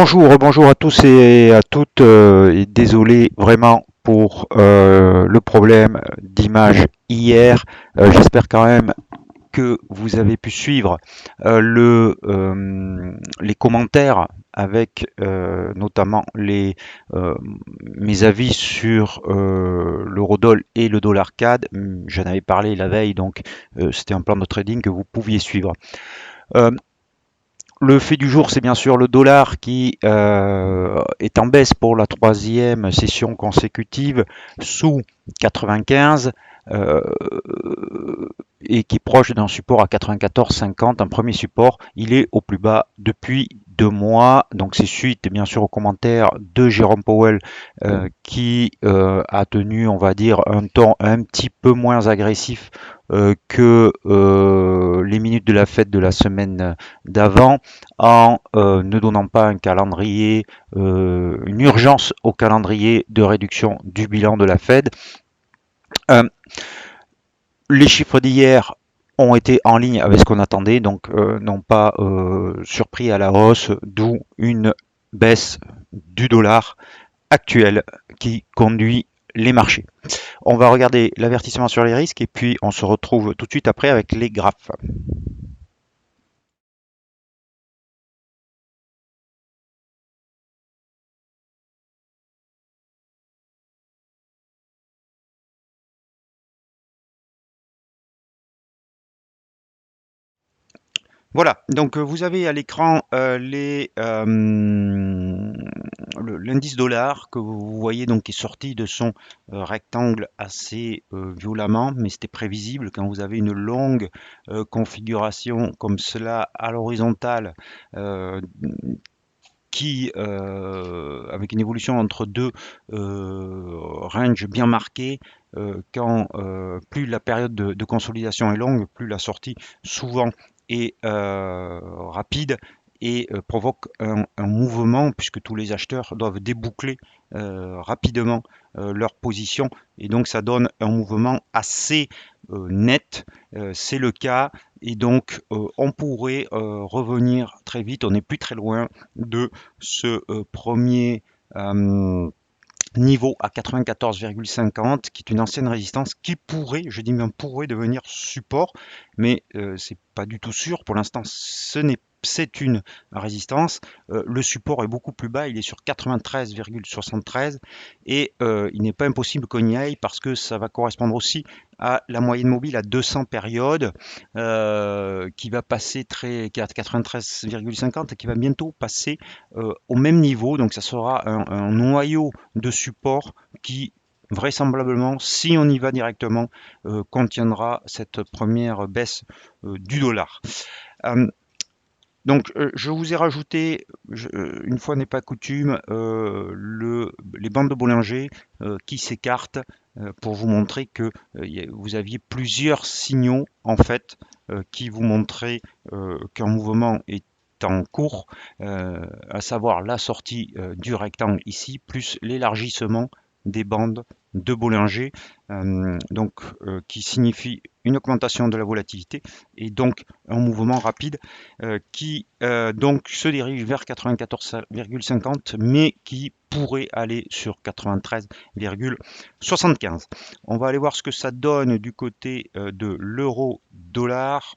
Bonjour à tous et à toutes, et désolé vraiment pour le problème d'image hier. J'espère quand même que vous avez pu suivre les commentaires avec notamment mes avis sur l'eurodoll et le dollar CAD. J'en avais parlé la veille, donc c'était un plan de trading que vous pouviez suivre. Euh, le fait du jour, c'est bien sûr le dollar qui est en baisse pour la troisième session consécutive sous 95 euh, et qui est proche d'un support à 94,50, un premier support. Il est au plus bas depuis 2 mois, donc c'est suite bien sûr aux commentaires de Jérôme Powell qui a tenu, on va dire, un ton un petit peu moins agressif que les minutes de la fête de la semaine d'avant, en ne donnant pas un calendrier, une urgence au calendrier de réduction du bilan de la Fed. Euh, les chiffres d'hier ont été en ligne avec ce qu'on attendait, donc n'ont pas surpris à la hausse, d'où une baisse du dollar actuel qui conduit les marchés. On va regarder l'avertissement sur les risques et puis on se retrouve tout de suite après avec les graphes. Voilà, donc vous avez à l'écran l'indice dollar que vous voyez donc qui est sorti de son rectangle assez violemment, mais c'était prévisible quand vous avez une longue configuration comme cela à l'horizontale euh, avec une évolution entre deux ranges bien marqués, quand plus la période de consolidation est longue, plus la sortie souvent est rapide et provoque un mouvement puisque tous les acheteurs doivent déboucler rapidement leur position et donc ça donne un mouvement assez net. C'est le cas et donc on pourrait revenir très vite, on n'est plus très loin de ce premier niveau à 94,50 qui est une ancienne résistance qui pourrait, je dis bien pourrait devenir support, mais c'est pas du tout sûr. Pour l'instant, c'est une résistance. Le support est beaucoup plus bas, il est sur 93,73 et il n'est pas impossible qu'on y aille parce que ça va correspondre aussi à la moyenne mobile à 200 périodes qui va passer qui est à 93,50 et qui va bientôt passer au même niveau. Donc ça sera un noyau de support qui vraisemblablement, si on y va directement, contiendra cette première baisse du dollar. Euh, donc, je vous ai rajouté, une fois n'est pas coutume, les bandes de Bollinger qui s'écartent pour vous montrer que vous aviez plusieurs signaux en fait qui vous montraient qu'un mouvement est en cours, à savoir la sortie du rectangle ici, plus l'élargissement des bandes de Bollinger, qui signifie une augmentation de la volatilité et donc un mouvement rapide qui donc se dirige vers 94,50 mais qui pourrait aller sur 93,75. On va aller voir ce que ça donne du côté de l'euro-dollar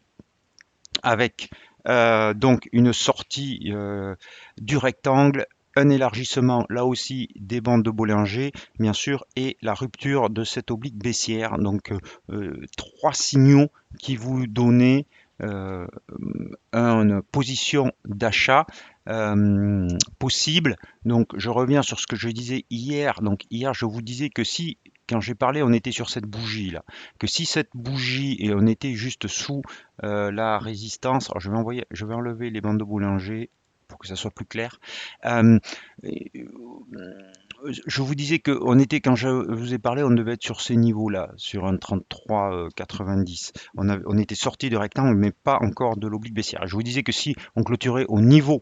avec donc une sortie du rectangle, un élargissement là aussi des bandes de Bollinger, bien sûr, et la rupture de cette oblique baissière. Donc trois signaux qui vous donnaient une position d'achat possible. Donc je reviens sur ce que je disais hier. Donc hier je vous disais que si quand j'ai parlé, on était sur cette bougie là, que si cette bougie et on était juste sous la résistance, alors je vais enlever les bandes de Bollinger pour que ça soit plus clair. Euh, je vous disais que on était, quand je vous ai parlé, on devait être sur ces niveaux-là, sur un 33,90. On était sorti de rectangle, mais pas encore de l'oblique baissière. Je vous disais que si on clôturait au niveau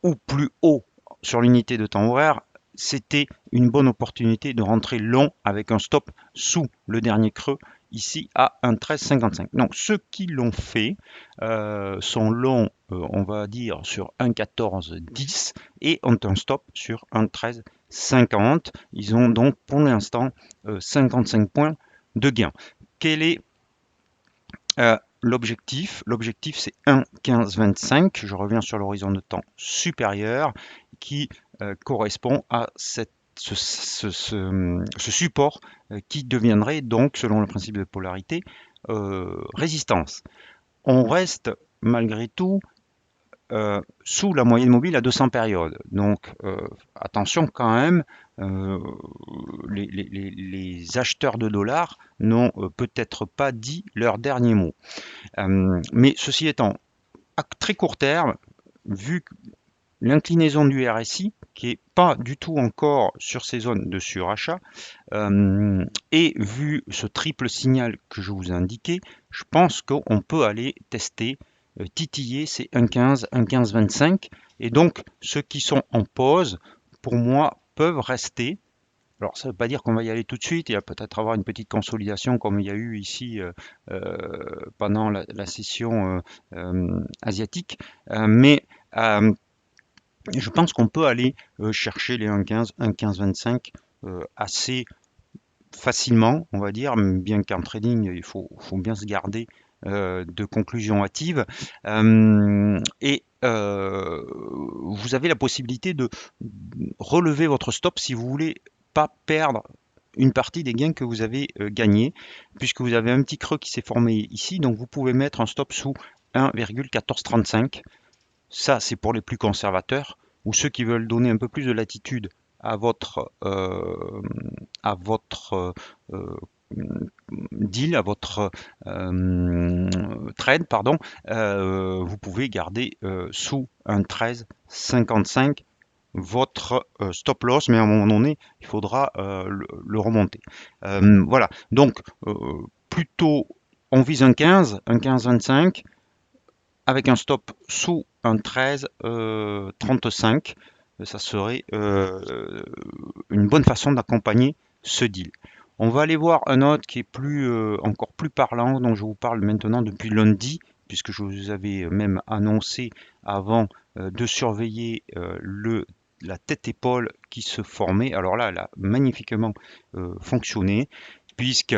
ou plus haut sur l'unité de temps horaire, c'était une bonne opportunité de rentrer long avec un stop sous le dernier creux ici à 1,1355. Donc ceux qui l'ont fait sont longs, on va dire, sur 1,1410 et ont un stop sur 1,1350. Ils ont donc pour l'instant 55 points de gain. Quel est l'objectif? L'objectif c'est 1,1525. Je reviens sur l'horizon de temps supérieur qui correspond à ce support qui deviendrait donc, selon le principe de polarité, résistance. On reste malgré tout sous la moyenne mobile à 200 périodes. Donc attention quand même, les acheteurs de dollars n'ont peut-être pas dit leur dernier mot. Mais ceci étant, à très court terme, vu l'inclinaison du RSI, qui n'est pas du tout encore sur ces zones de surachat, et vu ce triple signal que je vous ai indiqué, je pense qu'on peut aller tester, titiller ces 1,15, 1,1525. Et donc, ceux qui sont en pause, pour moi, peuvent rester. Alors, ça ne veut pas dire qu'on va y aller tout de suite. Il va peut-être avoir une petite consolidation comme il y a eu ici pendant la session asiatique. Mais je pense qu'on peut aller chercher les 1,15, 1,1525 assez facilement, on va dire, bien qu'en trading, il faut bien se garder de conclusions hâtives. Et vous avez la possibilité de relever votre stop si vous voulez pas perdre une partie des gains que vous avez gagnés, puisque vous avez un petit creux qui s'est formé ici, donc vous pouvez mettre un stop sous 1,1435. Ça, c'est pour les plus conservateurs ou ceux qui veulent donner un peu plus de latitude à votre deal, à votre trade, pardon. Vous pouvez garder sous un 13,55 votre stop loss, mais à un moment donné, il faudra le remonter. Voilà, donc plutôt on vise un 15, un 15,25 avec un stop sous un 13,35. Ça serait une bonne façon d'accompagner ce deal. On va aller voir un autre qui est encore plus parlant, dont je vous parle maintenant depuis lundi, puisque je vous avais même annoncé avant de surveiller la tête-épaule qui se formait. Alors là, elle a magnifiquement fonctionné, puisque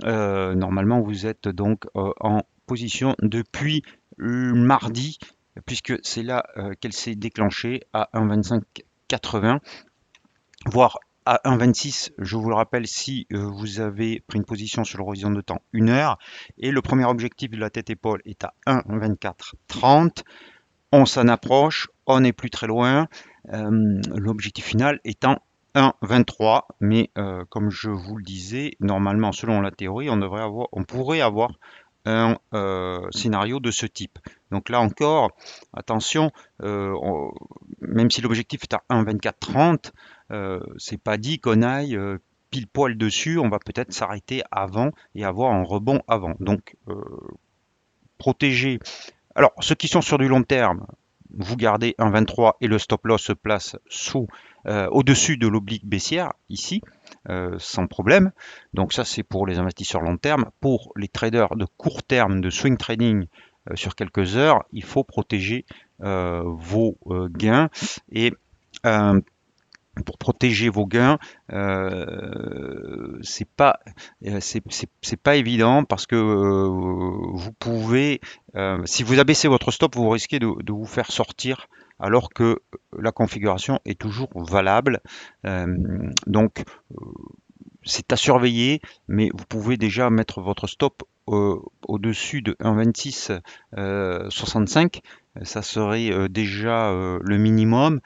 normalement vous êtes donc en position depuis mardi, puisque c'est là qu'elle s'est déclenchée à 1,2580, voire à 1,26, je vous le rappelle, si vous avez pris une position sur l'horizon de temps 1 heure, et le premier objectif de la tête-épaule est à 1,2430. On s'en approche, on n'est plus très loin, l'objectif final étant 1,23, mais comme je vous le disais, normalement, selon la théorie, on pourrait avoir un scénario de ce type. Donc là encore, attention, même si l'objectif est à 1,2430, c'est pas dit qu'on aille pile poil dessus, on va peut-être s'arrêter avant et avoir un rebond avant. Donc protéger. Alors ceux qui sont sur du long terme, vous gardez un 23 et le stop loss se place au-dessus de l'oblique baissière ici, sans problème. Donc ça c'est pour les investisseurs long terme. Pour les traders de court terme, de swing trading sur quelques heures, il faut protéger vos gains. Et pour protéger vos gains, c'est pas évident parce que vous pouvez, si vous abaissez votre stop, vous risquez de vous faire sortir alors que la configuration est toujours valable. Donc c'est à surveiller, mais vous pouvez déjà mettre votre stop au-dessus de 1,2665. Ça serait déjà le minimum.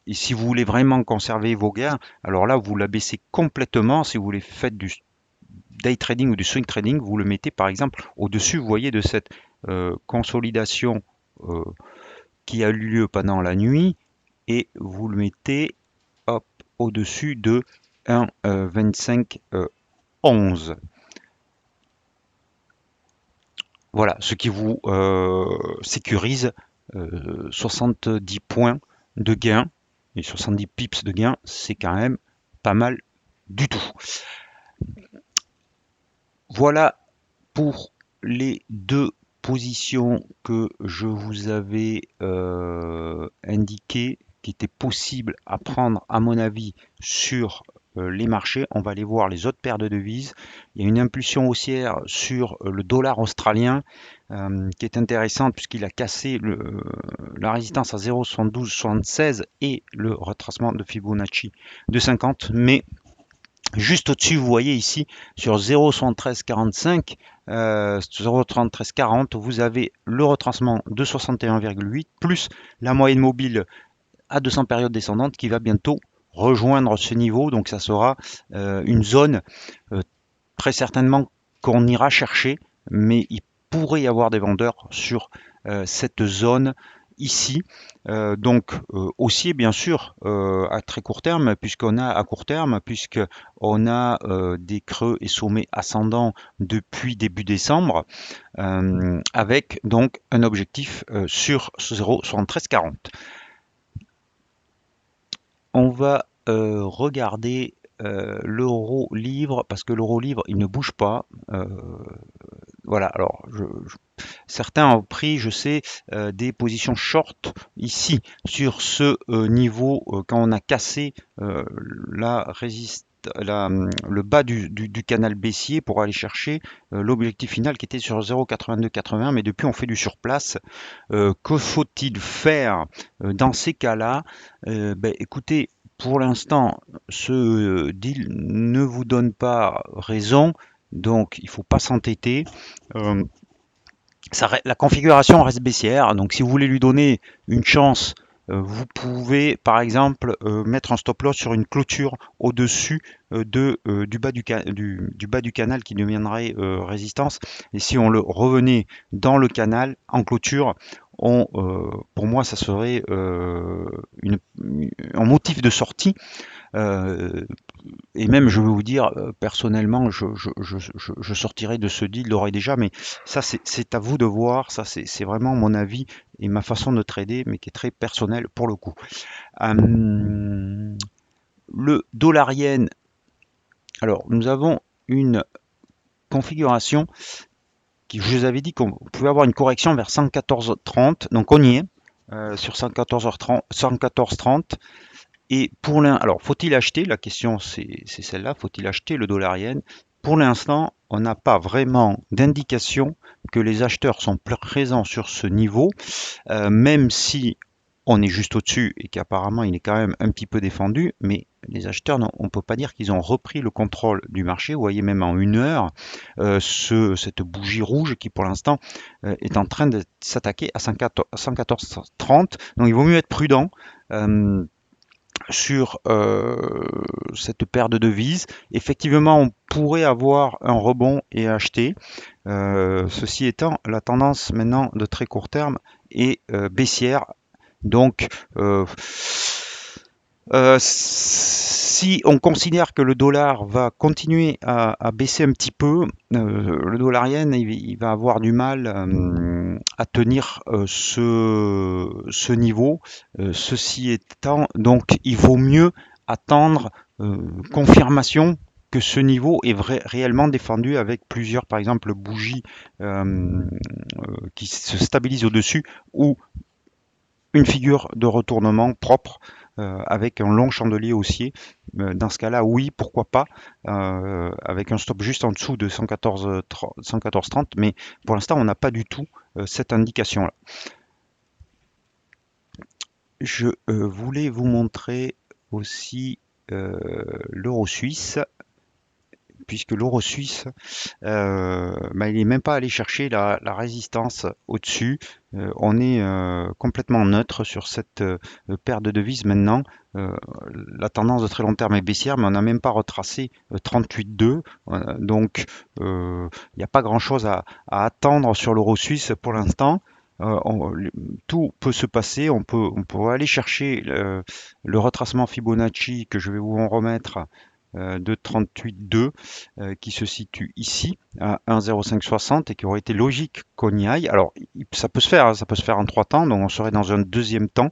Et si vous voulez vraiment conserver vos gains, alors là, vous l'abaissez complètement. Si vous voulez faire du day trading ou du swing trading, vous le mettez par exemple au-dessus, vous voyez, de cette consolidation qui a eu lieu pendant la nuit, et vous le mettez hop, au-dessus de 1,2511. Voilà, ce qui vous sécurise 70 points de gain, et 70 pips de gain, c'est quand même pas mal du tout. Voilà pour les deux positions que je vous avais indiquées, qui étaient possibles à prendre, à mon avis, sur les marchés. On va aller voir les autres paires de devises. Il y a une impulsion haussière sur le dollar australien qui est intéressante puisqu'il a cassé la résistance à 0,7276 et le retracement de Fibonacci de 50, mais juste au-dessus, vous voyez ici, sur 0,7345, 0,7340, vous avez le retracement de 61,8 plus la moyenne mobile à 200 périodes descendantes qui va bientôt rejoindre ce niveau. Donc ça sera une zone très certainement qu'on ira chercher, mais il pourrait y avoir des vendeurs sur cette zone ici. Haussier bien sûr à très court terme, puisqu'on a à court terme, puisqu'on a des creux et sommets ascendants depuis début décembre, avec donc un objectif sur 0,7340. On va regarder l'euro livre parce que l'euro livre il ne bouge pas. Voilà, alors certains ont pris, je sais, des positions short ici sur ce niveau quand on a cassé la résistance. Le bas du canal baissier pour aller chercher l'objectif final qui était sur 0,8280, mais depuis on fait du surplace. Que faut-il faire dans ces cas-là? Écoutez, pour l'instant, ce deal ne vous donne pas raison, donc il ne faut pas s'entêter. Euh, la configuration reste baissière, donc si vous voulez lui donner une chance, vous pouvez par exemple mettre un stop loss sur une clôture au-dessus du bas du canal qui deviendrait résistance. Et si on le revenait dans le canal en clôture, pour moi ça serait un motif de sortie. Euh, et même, je vais vous dire, personnellement, je sortirai de ce deal d'ores et déjà, mais ça, c'est à vous de voir. Ça, c'est vraiment mon avis et ma façon de trader, mais qui est très personnelle pour le coup. Le dollar yen, alors, nous avons une configuration qui, je vous avais dit qu'on pouvait avoir une correction vers 114,30, donc on y est. Sur 114h30, 114,30. Et alors faut-il acheter? La question c'est celle-là, faut-il acheter le dollar yen? Pour l'instant, on n'a pas vraiment d'indication que les acheteurs sont présents sur ce niveau, même si on est juste au-dessus et qu'apparemment il est quand même un petit peu défendu, mais les acheteurs, on ne peut pas dire qu'ils ont repris le contrôle du marché. Vous voyez même en une heure, cette bougie rouge qui pour l'instant est en train de s'attaquer à 114,30. Donc il vaut mieux être prudent. Sur cette paire de devises. Effectivement, on pourrait avoir un rebond et acheter. Ceci étant, la tendance maintenant de très court terme est baissière. Donc, si on considère que le dollar va continuer à baisser un petit peu, le dollar yen il va avoir du mal à tenir ce niveau. Ceci étant, donc il vaut mieux attendre confirmation que ce niveau est réellement défendu avec plusieurs, par exemple, bougies qui se stabilisent au-dessus ou une figure de retournement propre avec un long chandelier haussier. Dans ce cas-là, oui, pourquoi pas, avec un stop juste en dessous de 114,30, mais pour l'instant, on n'a pas du tout cette indication-là. Je voulais vous montrer aussi l'euro suisse, puisque l'euro suisse, il n'est même pas allé chercher la résistance au-dessus. On est complètement neutre sur cette paire de devises maintenant. La tendance de très long terme est baissière, mais on n'a même pas retracé 38,2. Donc, il n'y a pas grand-chose à attendre sur l'euro suisse pour l'instant. Tout peut se passer. On peut aller chercher le retracement Fibonacci que je vais vous en remettre de 38,2 qui se situe ici à 1,0560 et qui aurait été logique qu'on y aille. Alors ça peut se faire, hein, ça peut se faire en 3 temps, donc on serait dans un deuxième temps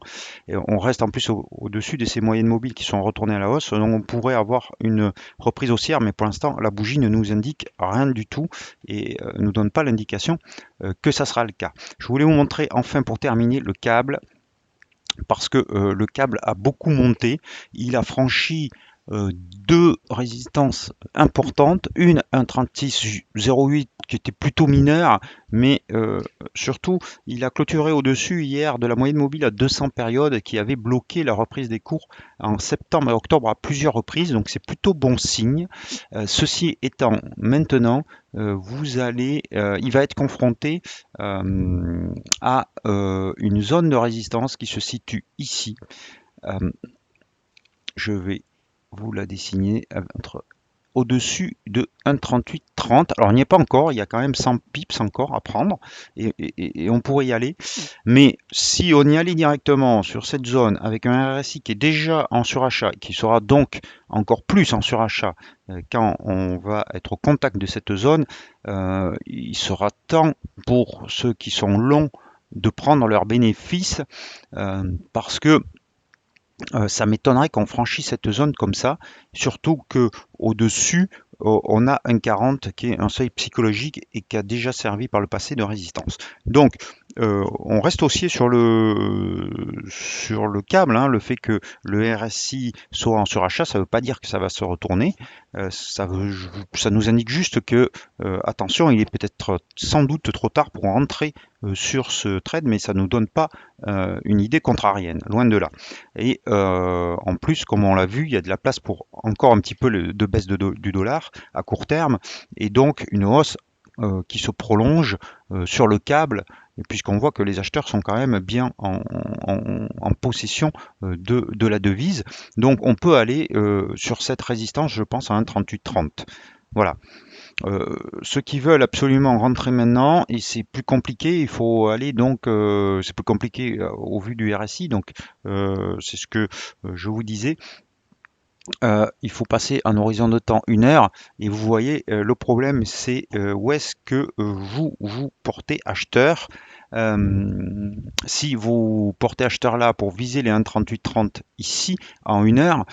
et on reste en plus au-dessus de ces moyennes mobiles qui sont retournées à la hausse, donc on pourrait avoir une reprise haussière, mais pour l'instant la bougie ne nous indique rien du tout et ne nous donne pas l'indication que ça sera le cas. Je voulais vous montrer enfin pour terminer le câble parce que le câble a beaucoup monté, il a franchi deux résistances importantes, une 1,3608 qui était plutôt mineure, mais surtout il a clôturé au-dessus hier de la moyenne mobile à 200 périodes qui avait bloqué la reprise des cours en septembre et octobre à plusieurs reprises, donc c'est plutôt bon signe. Ceci étant, maintenant il va être confronté à une zone de résistance qui se situe ici. Je vais vous la dessiner au-dessus de 1,3830. Alors, il n'y est pas encore, il y a quand même 100 pips encore à prendre et on pourrait y aller. Mais si on y allait directement sur cette zone avec un RSI qui est déjà en surachat, qui sera donc encore plus en surachat quand on va être au contact de cette zone, il sera temps pour ceux qui sont longs de prendre leurs bénéfices parce que ça m'étonnerait qu'on franchisse cette zone comme ça, surtout que au-dessus, on a un 40 qui est un seuil psychologique et qui a déjà servi par le passé de résistance. Donc, on reste haussier sur le câble, hein. Le fait que le RSI soit en surachat, ça ne veut pas dire que ça va se retourner. Ça nous indique juste que, attention, il est peut-être sans doute trop tard pour rentrer sur ce trade, mais ça ne nous donne pas une idée contrarienne, loin de là. Et en plus, comme on l'a vu, il y a de la place pour encore un petit peu de baisse du dollar à court terme, et donc une hausse qui se prolonge sur le câble, puisqu'on voit que les acheteurs sont quand même bien en possession de la devise. Donc on peut aller sur cette résistance, je pense, à 1,3830. Voilà. Ceux qui veulent absolument rentrer maintenant, et c'est plus compliqué, il faut aller donc, c'est plus compliqué au vu du RSI, donc c'est ce que je vous disais. Il faut passer un horizon de temps 1 heure et vous voyez le problème c'est où est-ce que vous portez acheteur. Si vous portez acheteur là pour viser les 1,3830 ici en 1 heure,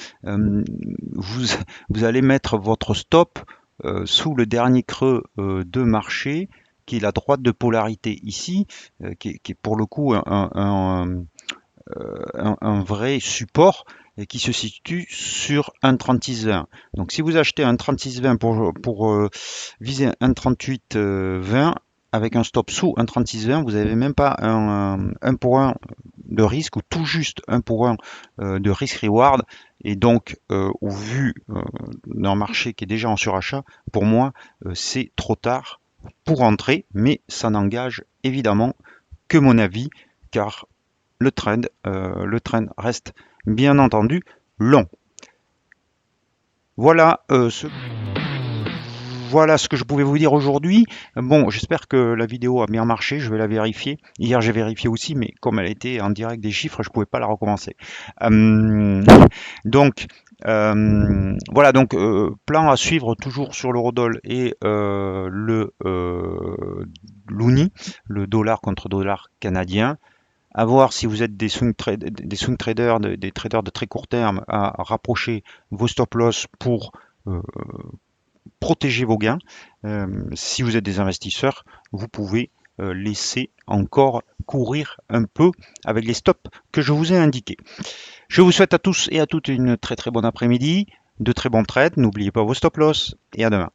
vous allez mettre votre stop sous le dernier creux de marché qui est la droite de polarité ici, qui est pour le coup un vrai support et qui se situe sur 1,3620. Donc si vous achetez un 3620 pour viser un 3820 avec un stop sous un 3620, vous n'avez même pas un 1 pour 1 de risque ou tout juste 1 pour 1 de risk reward. Et donc au vu d'un marché qui est déjà en surachat, pour moi c'est trop tard pour entrer, mais ça n'engage évidemment que mon avis, car le trend reste bien entendu long. Voilà ce que je pouvais vous dire aujourd'hui. Bon, j'espère que la vidéo a bien marché, je vais la vérifier. Hier, j'ai vérifié aussi, mais comme elle était en direct des chiffres, je ne pouvais pas la recommencer. Donc, voilà, donc plan à suivre toujours sur l'eurodoll et le loonie, le dollar contre dollar canadien. À voir si vous êtes des swing traders, des traders de très court terme, à rapprocher vos stop loss pour protéger vos gains. Si vous êtes des investisseurs, vous pouvez laisser encore courir un peu avec les stops que je vous ai indiqués. Je vous souhaite à tous et à toutes une très très bonne après-midi, de très bons trades. N'oubliez pas vos stop loss et à demain.